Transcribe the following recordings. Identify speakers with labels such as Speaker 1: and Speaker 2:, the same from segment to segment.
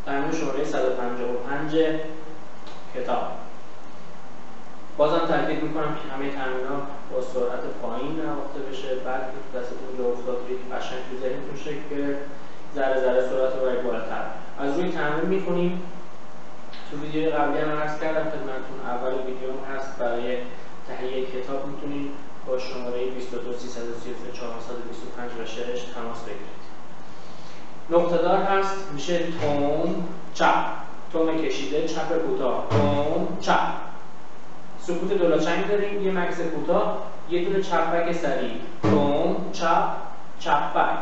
Speaker 1: تمرین شماره 155 کتاب. بازم تاکید میکنم که همه تمرین‌ها با سرعت پایین نواخته بشه، بعد که تو دستتون جا افتاد روی قشنگ تو ذهنتون شکل گرفت، ذره ذره سرعت رو برای بالاتر از روی تمرین میکنیم. تو ویدیوی قبلی هم عرض کردم خدمتتون، اول ویدیو هست برای تهیه کتاب، میتونید با شماره 22 333 425 و 6 تماس بگیرید. نقطه دار هست، میشه تون چپ، تون کشیده، چپ کوتاه، تون چپ. سکوت دولاچنگ داریم، یه مکس کوتاه، یه دونه چپ بک سریع، تون چپ، چپ بک،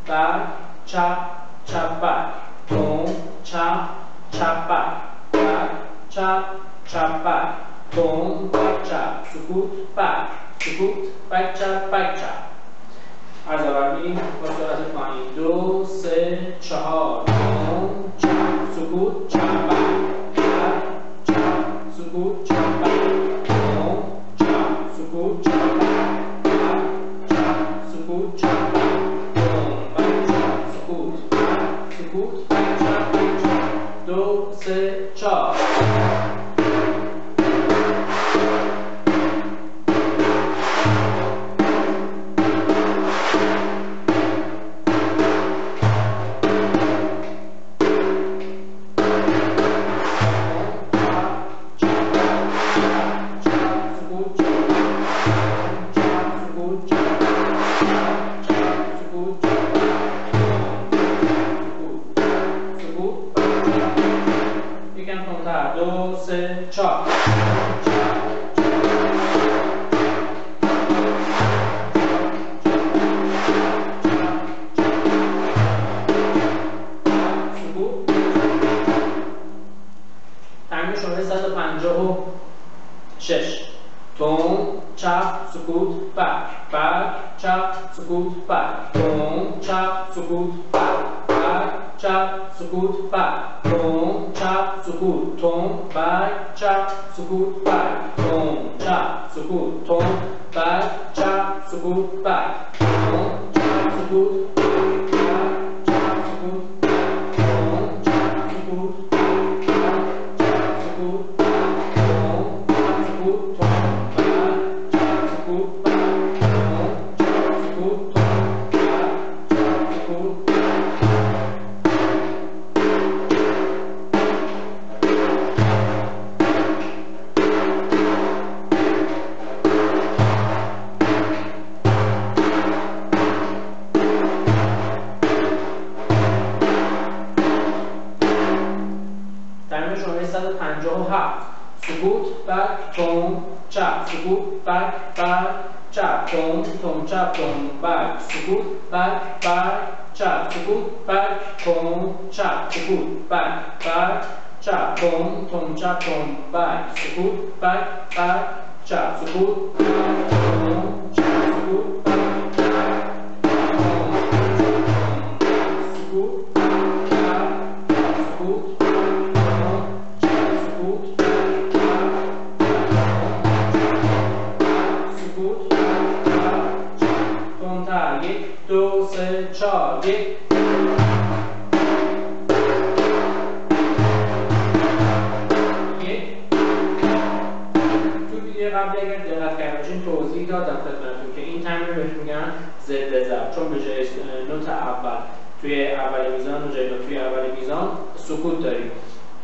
Speaker 1: بک، چپ، چپ بک، تون چپ، چپ بک، بک، چپ، چپ بک، تون بک چپ، سکوت بک، سکوت بک چپ، بک چپ. از اول میریم با سرعت پایین، 2 3 4 تون چپ، سکوت چپ بک، بک چپ، سکوت چپ بک، تون چپ، سکوت چپ بک، بک چپ، سکوت چپ بک، تون بک چپ، سکوت بک، سکوت بک چپ، بک چپ. 2 3 4 156 تون چپ سکوت بک، بک چپ سکوت بک، تون چپ سکوت بک، بک چپ سکوت بک، تون چپ سکوت، تون بک چپ سکوت بک، تون چپ سکوت، تون بک چپ سکوت بک، تون چپ سکوت، بک چپ سکوت، تون چپ سکوت، سکوت بک تون چپ، سکوت بک بک چپ، تون تون چپ تون بک، سکوت بک بک چپ، سکوت بک تون چپ، سکوت بک بک چپ، تون تون چپ تون بک، سکوت بک بک چپ، سکوت تون چپ، سکوت بک توضیح دادم خدمتتون که این تمرین بهش میگن ضد ضرب، چون به جای نوت اول توی اول میزان و جای نوت توی اول میزان سکوت داریم.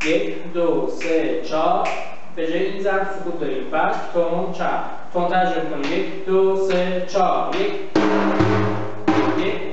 Speaker 1: 1 2 3 4 به جای این ضرب سکوت داریم. بعد تون چپ، تون ترجمه کنیم. 1 2 3 4 1 1